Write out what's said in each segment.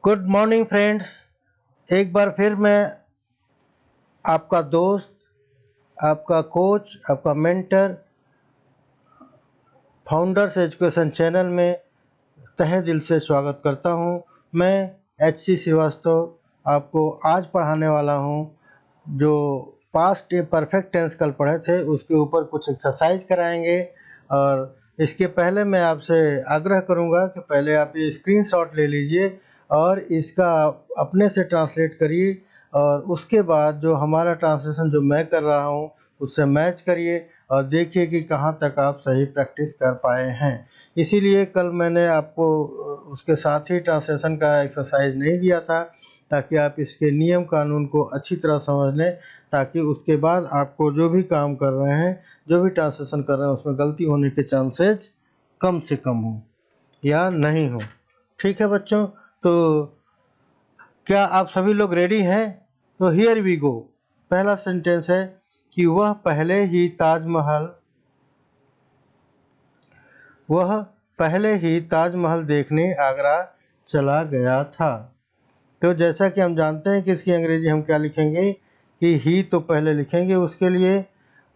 Good morning friends. एक बार फिर मैं आपका दोस्त, आपका कोच, आपका मेंटर फाउंडर्स एजुकेशन चैनल में तहे दिल से स्वागत करता हूं। मैं एच.सी. श्रीवास्तव आपको आज पढ़ाने वाला हूं। जो पास्ट परफेक्ट टेंस कल पढ़े थे उसके ऊपर कुछ एक्सरसाइज कराएंगे। और इसके पहले मैं आपसे आग्रह करूंगा कि पहले आप ये स्क्रीनशॉट ले लीजिए और इसका अपने से ट्रांसलेट करिए और उसके बाद जो हमारा ट्रांसलेशन जो मैं कर रहा हूँ उससे मैच करिए और देखिए कि कहाँ तक आप सही प्रैक्टिस कर पाए हैं। इसीलिए कल मैंने आपको उसके साथ ही ट्रांसलेशन का एक्सरसाइज नहीं दिया था, ताकि आप इसके नियम कानून को अच्छी तरह समझ लें, ताकि उसके बाद आपको जो भी काम कर रहे हैं, जो भी ट्रांसलेशन कर रहे हैं, उसमें गलती होने के चांसेस कम से कम हो या नहीं हो। ठीक है बच्चों, तो क्या आप सभी लोग रेडी हैं? तो हियर वी गो। पहला सेंटेंस है कि वह पहले ही ताजमहल देखने आगरा चला गया था। तो जैसा कि हम जानते हैं कि इसकी अंग्रेजी हम क्या लिखेंगे कि ही तो पहले लिखेंगे उसके लिए,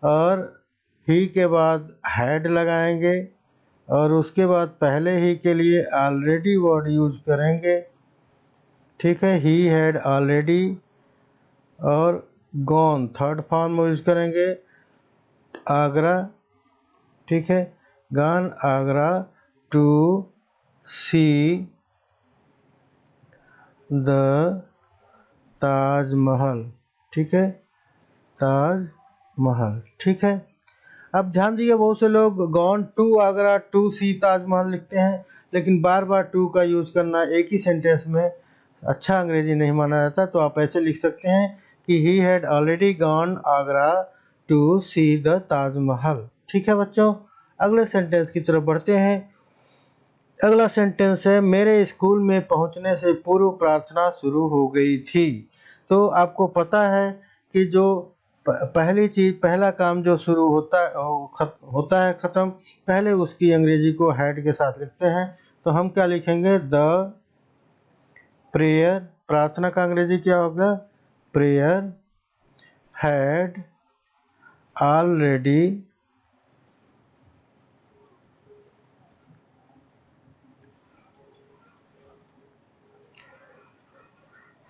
और ही के बाद हैड लगाएंगे और उसके बाद पहले ही के लिए ऑलरेडी वर्ड यूज करेंगे। ठीक है, ही हैड ऑलरेडी, और गॉन थर्ड फॉर्म यूज करेंगे, आगरा। ठीक है, gone Agra to see the Taj Mahal. ठीक है, ताजमहल। ठीक है, अब ध्यान दीजिए, बहुत से लोग गॉन टू आगरा टू सी ताजमहल लिखते हैं, लेकिन बार बार टू का यूज करना एक ही सेंटेंस में अच्छा अंग्रेजी नहीं माना जाता। तो आप ऐसे लिख सकते हैं कि he had already gone Agra to see the Taj Mahal. ठीक है बच्चों, अगले सेंटेंस की तरफ बढ़ते हैं। अगला सेंटेंस है, मेरे स्कूल में पहुंचने से पूर्व प्रार्थना शुरू हो गई थी। तो आपको पता है कि जो पहली चीज़, पहला काम जो शुरू होता है ख़त्म, पहले उसकी अंग्रेजी को हैड के साथ लिखते हैं। तो हम क्या लिखेंगे? द प्रेयर, प्रार्थना का अंग्रेजी क्या होगा? Prayer had already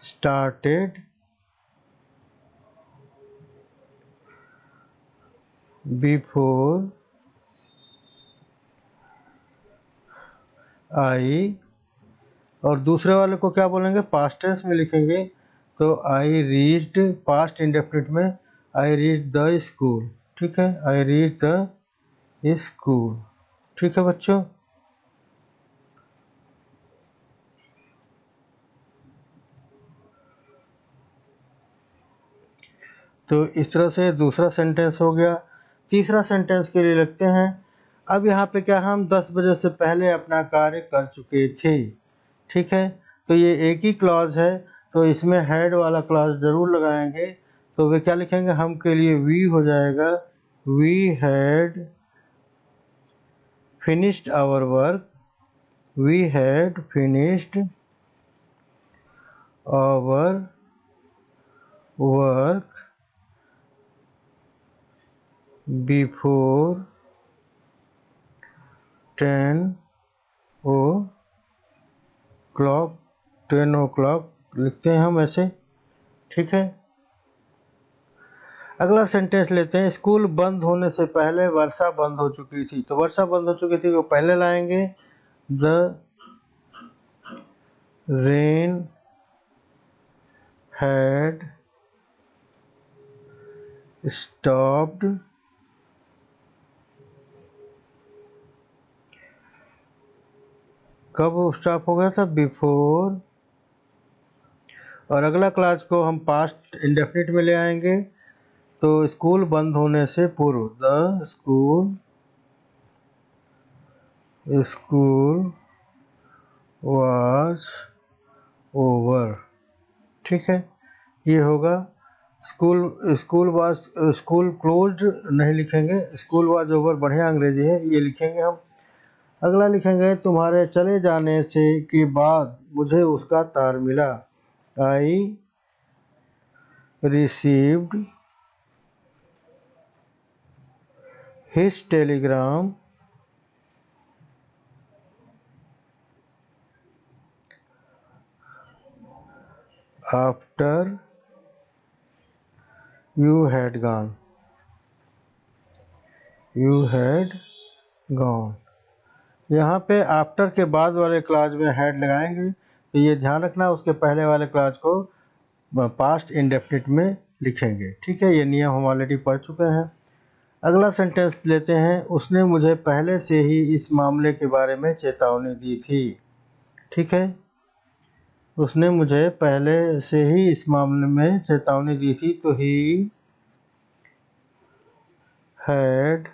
started before I, और दूसरे वाले को क्या बोलेंगे? पास्ट टेंस में लिखेंगे। तो आई रीच्ड, पास्ट इंडेफिनिट में आई रीच्ड द स्कूल। ठीक है, आई रीच्ड द स्कूल। ठीक है बच्चों, तो इस तरह से दूसरा सेंटेंस हो गया। तीसरा सेंटेंस के लिए लिखते हैं, अब यहाँ पे क्या, हम 10 बजे से पहले अपना कार्य कर चुके थे। ठीक है, तो ये एक ही क्लॉज है, तो इसमें हैड वाला क्लॉज ज़रूर लगाएंगे। तो वे क्या लिखेंगे? हम के लिए वी हो जाएगा, we had finished our work, we had finished our work before 10 o'clock लिखते हैं हम ऐसे। ठीक है, अगला सेंटेंस लेते हैं, स्कूल बंद होने से पहले वर्षा बंद हो चुकी थी। तो वर्षा बंद हो चुकी थी को पहले लाएंगे, द रेन हैड स्टॉप्ड कब स्टॉप हो गया था? बिफोर, और अगला क्लास को हम पास्ट इंडेफिनिट में ले आएंगे। तो स्कूल बंद होने से पूर्व, द स्कूल वाज ओवर। ठीक है, ये होगा स्कूल क्लोज्ड नहीं लिखेंगे, स्कूल वाज ओवर बढ़िया अंग्रेजी है, ये लिखेंगे हम। अगला लिखेंगे तुम्हारे चले जाने से के बाद मुझे उसका तार मिला। I received his Telegram after you had gone. You had gone, यहाँ पे आफ्टर के बाद वाले क्लास में हैड लगाएंगे, तो ये ध्यान रखना उसके पहले वाले क्लास को पास्ट इंडेफिनिट में लिखेंगे। ठीक है, ये नियम हम ऑलरेडी पढ़ चुके हैं। अगला सेंटेंस लेते हैं, उसने मुझे पहले से ही इस मामले के बारे में चेतावनी दी थी। ठीक है, उसने मुझे पहले से ही इस मामले में चेतावनी दी थी, तो ही हैड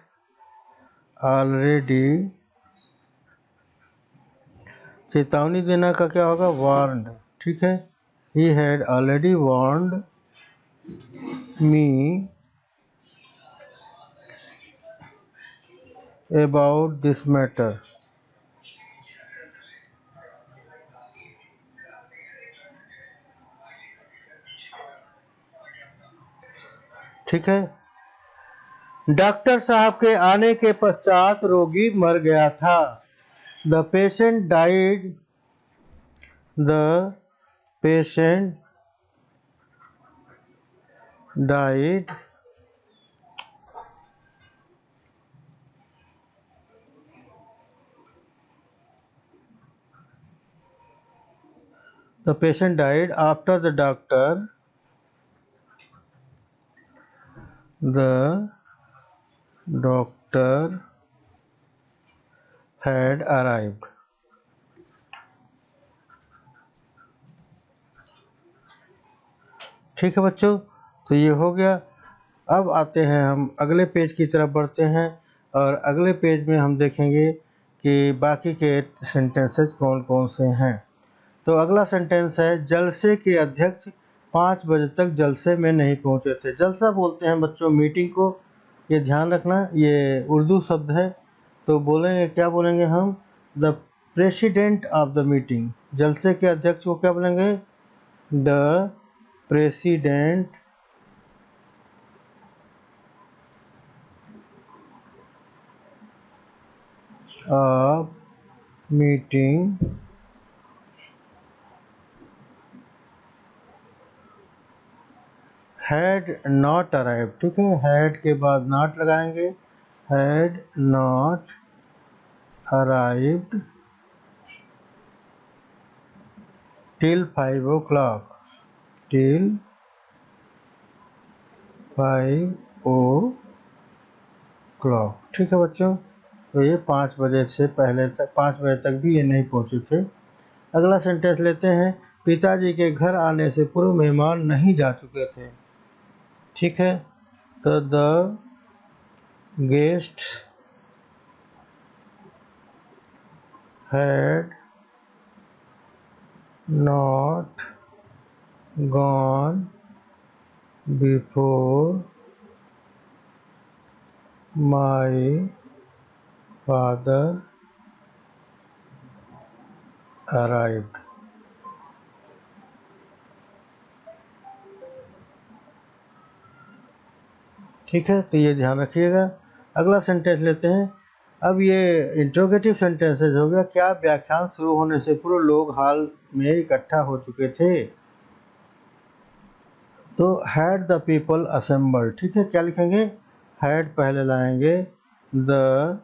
ऑलरेडी, चेतावनी देना का क्या होगा, वार्न्ड। ठीक है, he had already warned me about this matter. ठीक है, डॉक्टर साहब के आने के पश्चात रोगी मर गया था। The patient died, the patient died the patient died after the doctor had arrived। ठीक है बच्चों, तो ये हो गया। अब आते हैं हम अगले पेज की तरफ बढ़ते हैं, और अगले पेज में हम देखेंगे कि बाकी के सेंटेंसेस कौन कौन से हैं। तो अगला सेंटेंस है, जलसे के अध्यक्ष 5 बजे तक जलसे में नहीं पहुंचे थे। जलसा बोलते हैं बच्चों मीटिंग को, ये ध्यान रखना, ये उर्दू शब्द है। तो बोलेंगे, क्या बोलेंगे हम, the president of the meeting. जलसे के अध्यक्ष को क्या बोलेंगे, the president of meeting had not arrive. ठीक है, हैड के बाद नॉट लगाएंगे, had not arrived till 5 o'clock, till 5 o'clock। ठीक है बच्चों, तो ये 5 बजे से पहले तक, 5 बजे तक भी ये नहीं पहुंचे थे। अगला सेंटेंस लेते हैं, पिताजी के घर आने से पूर्व मेहमान नहीं जा चुके थे। ठीक है, तो the guest had not gone before my father arrived. ठीक है, तो ये ध्यान रखिएगा। अगला सेंटेंस लेते हैं। अब ये इंट्रोगेटिव सेंटेंसेज हो गया, क्या व्याख्यान शुरू होने से पूर्व लोग हॉल में इकट्ठा हो चुके थे। तो हैड द पीपल असेंबल्ड। ठीक है, क्या लिखेंगे, हैड पहले लाएंगे, the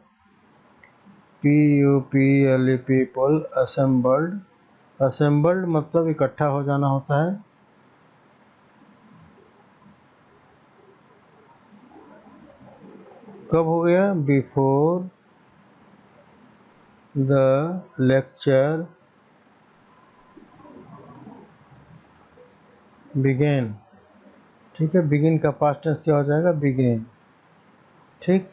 PUPLE people assembled. Assembled मतलब इकट्ठा हो जाना होता है। कब हो गया, बिफोर द लेक्चर बिगेन। ठीक है, बिगिन का पास्ट टेंस क्या हो जाएगा, बिगेन। ठीक,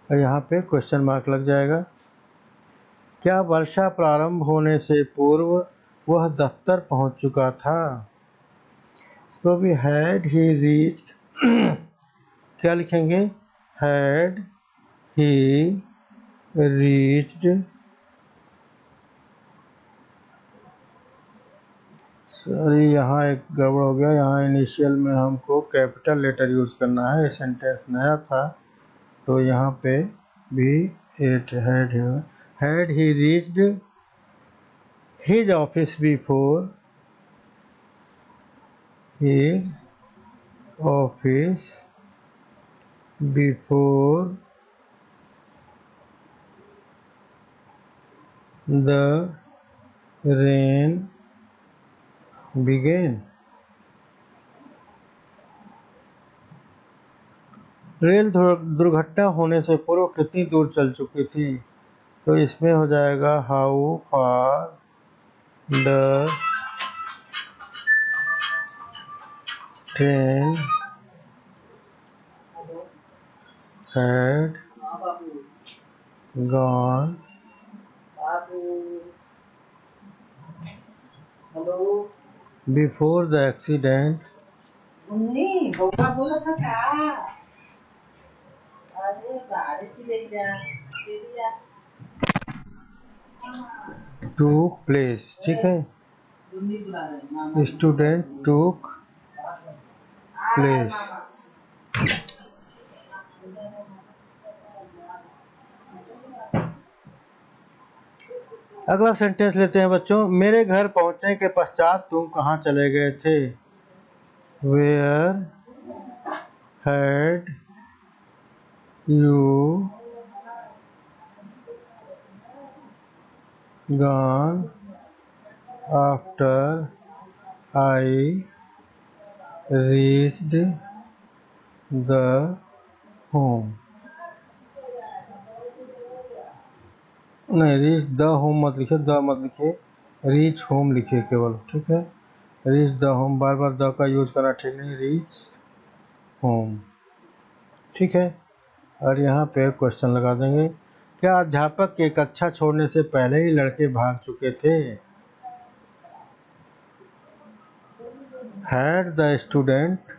और यहाँ पे क्वेश्चन मार्क लग जाएगा। क्या वर्षा प्रारंभ होने से पूर्व वह दफ्तर पहुँच चुका था। तो भी हैड ही रीच्ड, क्या लिखेंगे, हैड he reached, सॉरी यहाँ एक गड़बड़ हो गया, यहाँ इनिशियल में हमको कैपिटल लेटर यूज़ करना है, ये सेंटेंस नया था तो यहाँ पे भी at had he reached his office before his office before the rain began. Rail दुर्घटना होने से पूर्व कितनी दूर चल चुकी थी, तो इसमें हो जाएगा how far the train had gone before the accident टूक प्लेस। ठीक है, स्टूडेंट टूक प्लेस। अगला सेंटेंस लेते हैं बच्चों, मेरे घर पहुंचने के पश्चात तुम कहाँ चले गए थे। Where had you gone after I reached the home. नहीं, रीच द होम मत लिखे, द मत लिखे, रीच होम लिखिए केवल। ठीक है, reach the home, bar bar the का यूज करना ठीक नहीं, रीच होम। ठीक है, और यहाँ पे क्वेश्चन लगा देंगे, क्या अध्यापक के कक्षा छोड़ने से पहले ही लड़के भाग चुके थे। Had the student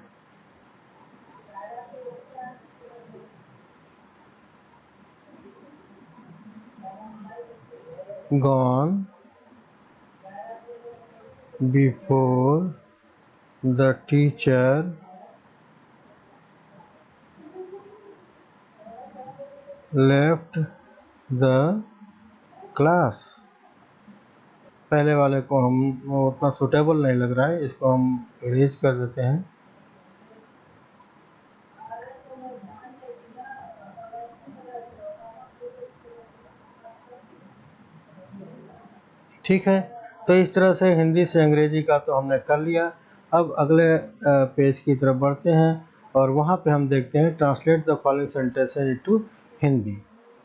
gone before the teacher left the class. पहले वाले को हम उतना सूटेबल नहीं लग रहा है, इसको हम इरेज कर देते हैं। ठीक है, तो इस तरह से हिंदी से अंग्रेजी का तो हमने कर लिया। अब अगले पेज की तरफ बढ़ते हैं और वहाँ पे हम देखते हैं translate the following sentences into Hindi.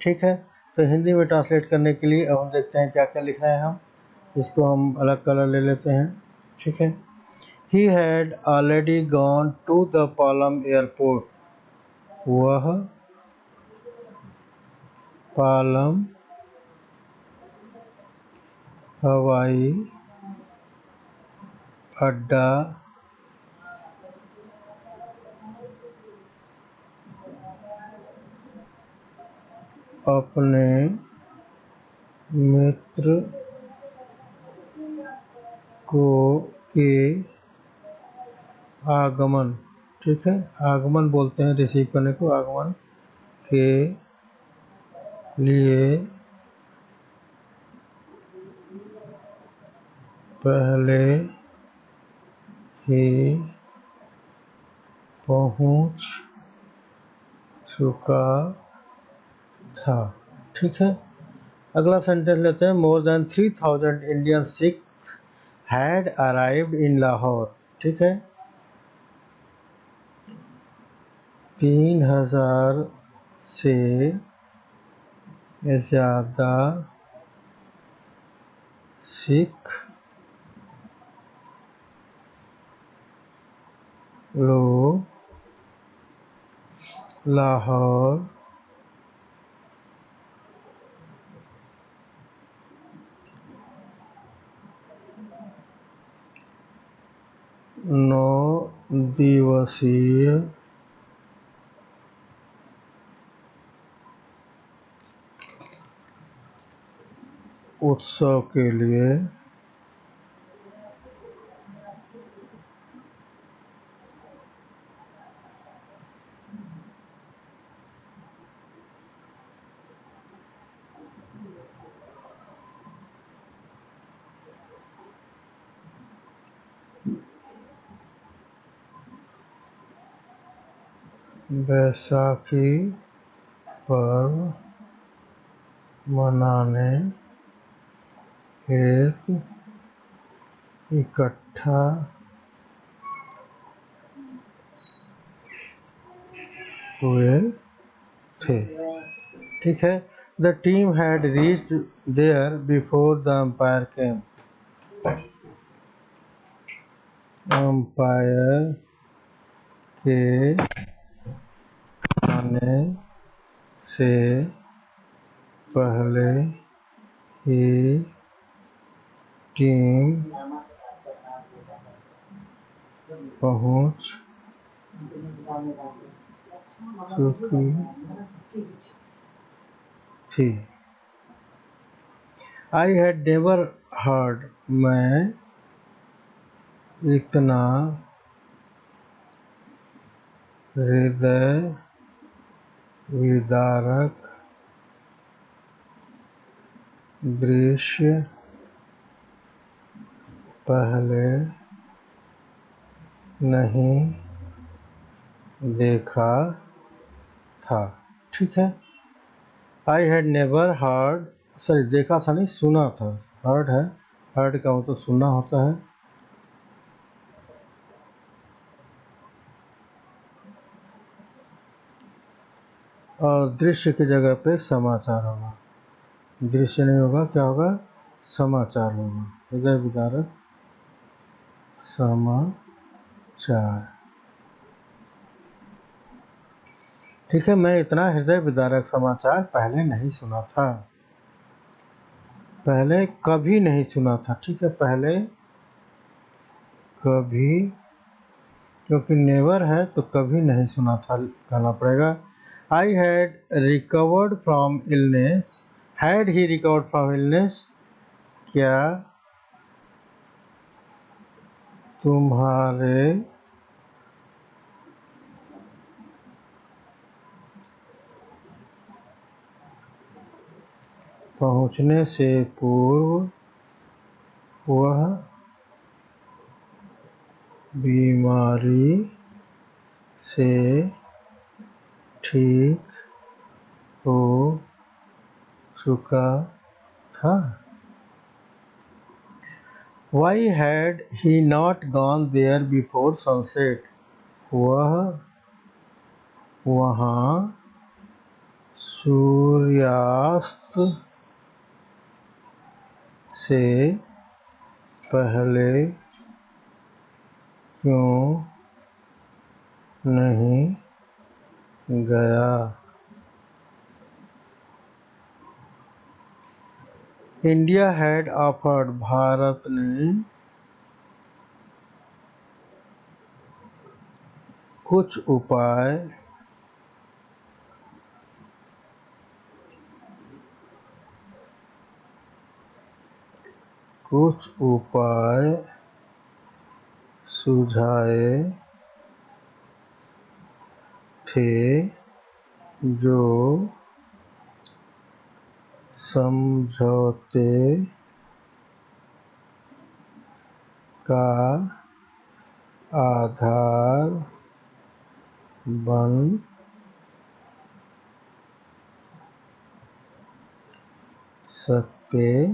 ठीक है, तो हिंदी में ट्रांसलेट करने के लिए अब हम देखते हैं क्या क्या लिखना है। हम इसको हम अलग कलर ले लेते हैं। ठीक है, he had already gone to the Palam airport. वह पालम हवाई अड्डा अपने मित्र को के आगमन, ठीक है, आगमन बोलते हैं रिसीव करने को, आगमन के लिए पहले ही पहुंच चुका था। ठीक है, अगला सेंटेंस लेते हैं, more than 3000 Indian Sikhs had arrived in Lahore. ठीक है, 3000 से ज़्यादा सिख लोग लाहौर नौ दिवसीय उत्सव के लिए बैसाखी पर्व मनाने हेतु इकट्ठा हुए थे। ठीक है। The team had reached there before the umpire came. Umpire के आने से पहले ही टीम पहुंच चुकी थी। आई हैड नेवर हर्ड, मैं इतना हृदय विदारक दृश्य पहले नहीं देखा था। ठीक है। I had never heard, sorry देखा था नहीं, सुना था। हर्ड है, हर्ड का मतलब सुनना होता है। और दृश्य की जगह पे समाचार होगा, दृश्य नहीं होगा, क्या होगा, समाचार होगा। हृदय विदारक समाचार। ठीक है। मैं इतना हृदय विदारक समाचार पहले नहीं सुना था, पहले कभी नहीं सुना था। ठीक है। पहले कभी, क्योंकि नेवर है तो कभी नहीं सुना था कहना पड़ेगा। I had recovered from illness, had he recovered from illness, क्या तुम्हारे पहुंचने से पूर्व वह बीमारी से ठीक हो चुका था। Why had he not gone there before sunset? वह वहाँ सूर्यास्त से पहले क्यों नहीं गया? इंडिया हैड ऑफर्ड, भारत ने कुछ उपाय सुझाए थे जो समझौते का आधार बन सकते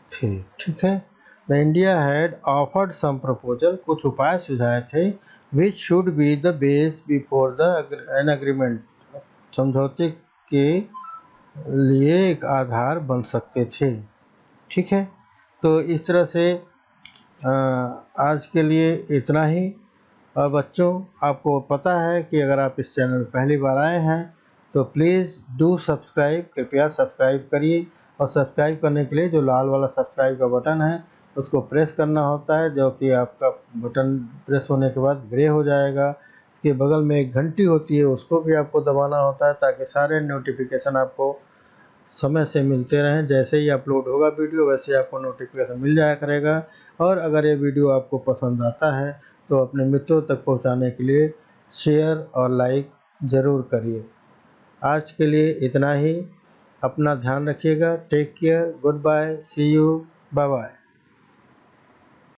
थे। ठीक है। The India had offered some proposal, कुछ उपाय सुझाए थे, which should be the base before the an agreement, समझौते के लिए एक आधार बन सकते थे। ठीक है। तो इस तरह से आज के लिए इतना ही। और बच्चों, आपको पता है कि अगर आप इस चैनल में पहली बार आए हैं तो प्लीज़ डू सब्सक्राइब, कृपया सब्सक्राइब करिए। और सब्सक्राइब करने के लिए जो लाल वाला सब्सक्राइब का बटन है उसको प्रेस करना होता है, जो कि आपका बटन प्रेस होने के बाद ग्रे हो जाएगा। इसके बगल में एक घंटी होती है, उसको भी आपको दबाना होता है ताकि सारे नोटिफिकेशन आपको समय से मिलते रहें। जैसे ही अपलोड होगा वीडियो वैसे ही आपको नोटिफिकेशन मिल जाया करेगा। और अगर ये वीडियो आपको पसंद आता है तो अपने मित्रों तक पहुंचाने के लिए शेयर और लाइक ज़रूर करिए। आज के लिए इतना ही। अपना ध्यान रखिएगा। Take care, good bye, see you, bye bye.